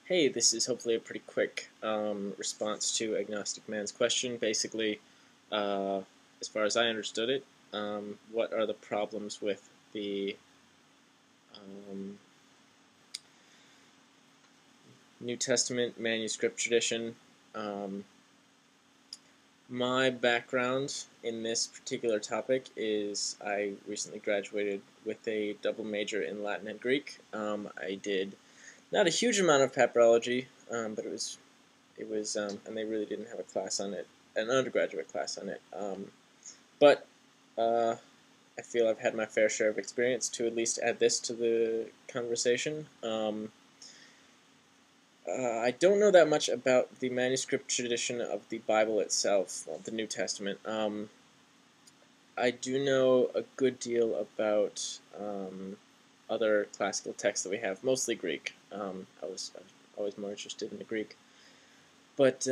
Hey, this is hopefully a pretty quick response to Agnostic Man's question. Basically, uh, as far as I understood it, what are the problems with the um, New Testament manuscript tradition? Um, my background in this particular topic is I recently graduated with a double major in Latin and Greek. I did not a huge amount of papyrology, but it was, and they really didn't have a class on it, an undergraduate class on it. But I feel I've had my fair share of experience to at least add this to the conversation. I don't know that much about the manuscript tradition of the Bible itself, well, the New Testament. I do know a good deal about other classical texts that we have, mostly Greek. I was always more interested in the Greek. But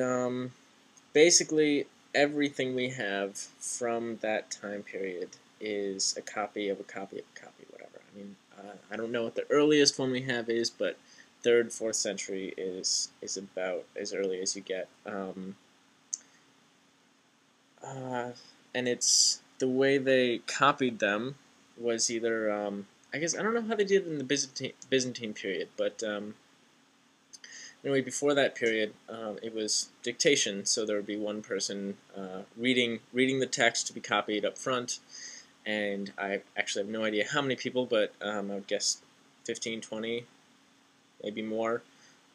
basically, everything we have from that time period is a copy of a copy of a copy, whatever. I mean, I don't know what the earliest one we have is, but 3rd, 4th century is about as early as you get. And it's the way they copied them was either I guess I don't know how they did it in the Byzantine period, but anyway, before that period, it was dictation, so there would be one person reading the text to be copied up front, and I actually have no idea how many people, but I would guess 15, 20, maybe more,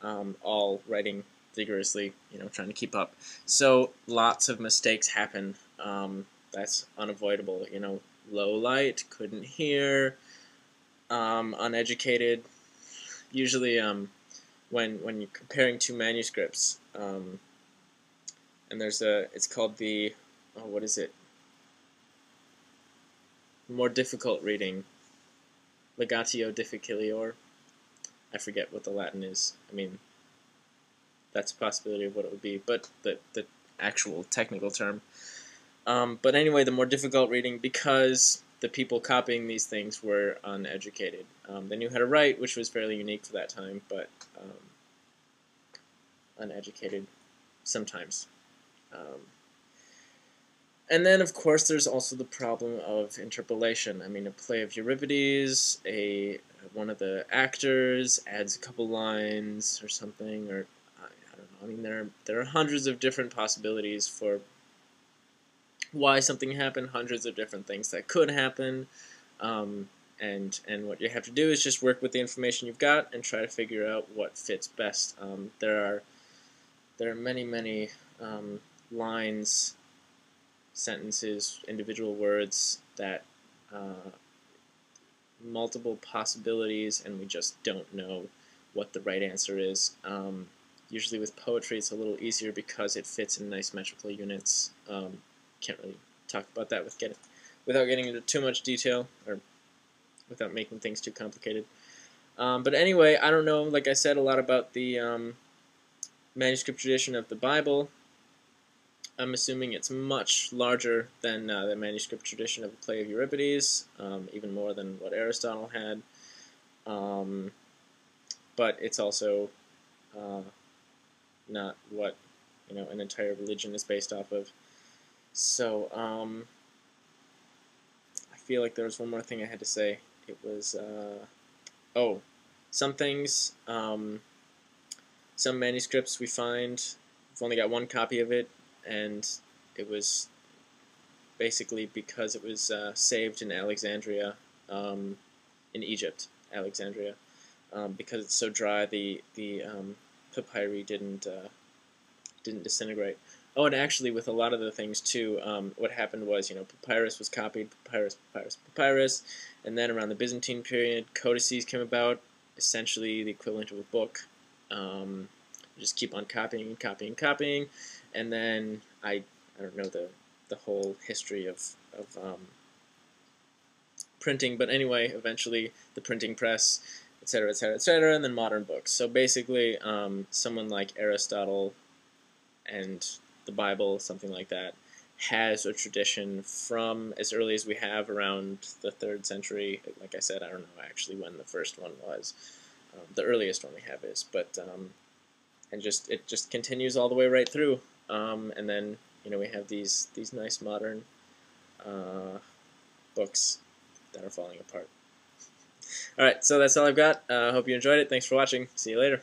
all writing vigorously, trying to keep up. So lots of mistakes happen. That's unavoidable. Low light, couldn't hear, uneducated. Usually, when you're comparing two manuscripts, and it's called the, what is it? More difficult reading, Legatio difficilior. I forget what the Latin is. I mean, that's a possibility of what it would be, but the actual technical term. But anyway, the more difficult reading, because the people copying these things were uneducated. They knew how to write, which was fairly unique for that time, but uneducated sometimes. And then, of course, there's also the problem of interpolation. I mean, a play of Euripides, one of the actors adds a couple lines or something, or I don't know. I mean, there are hundreds of different possibilities for why something happened, hundreds of different things that could happen, and what you have to do is just work with the information you've got and try to figure out what fits best. There are many lines, sentences, individual words that multiple possibilities, and we just don't know what the right answer is. Usually with poetry it's a little easier because it fits in nice metrical units. Can't really talk about that without getting into too much detail, or without making things too complicated. But anyway, I don't know, like I said, a lot about the manuscript tradition of the Bible. I'm assuming it's much larger than the manuscript tradition of the play of Euripides, even more than what Aristotle had. But it's also not what an entire religion is based off of. So I feel like there was one more thing I had to say. It was some things, some manuscripts we find. We've only got one copy of it, and it was basically because it was saved in Alexandria, in Egypt, Alexandria, because it's so dry. The papyri didn't disintegrate. Oh, and actually, with a lot of the things too, what happened was, papyrus was copied, papyrus, and then around the Byzantine period, codices came about, essentially the equivalent of a book. You just keep on copying and copying and copying, and then I don't know the whole history of printing, but anyway, eventually the printing press, etc., etc., etc., and then modern books. So basically, someone like Aristotle and the Bible, something like that, has a tradition from as early as we have, around the 3rd century. Like I said, I don't know actually when the first one was. The earliest one we have is, but and it just continues all the way right through. And then we have these nice modern books that are falling apart. All right, so that's all I've got. Hope you enjoyed it. Thanks for watching. See you later.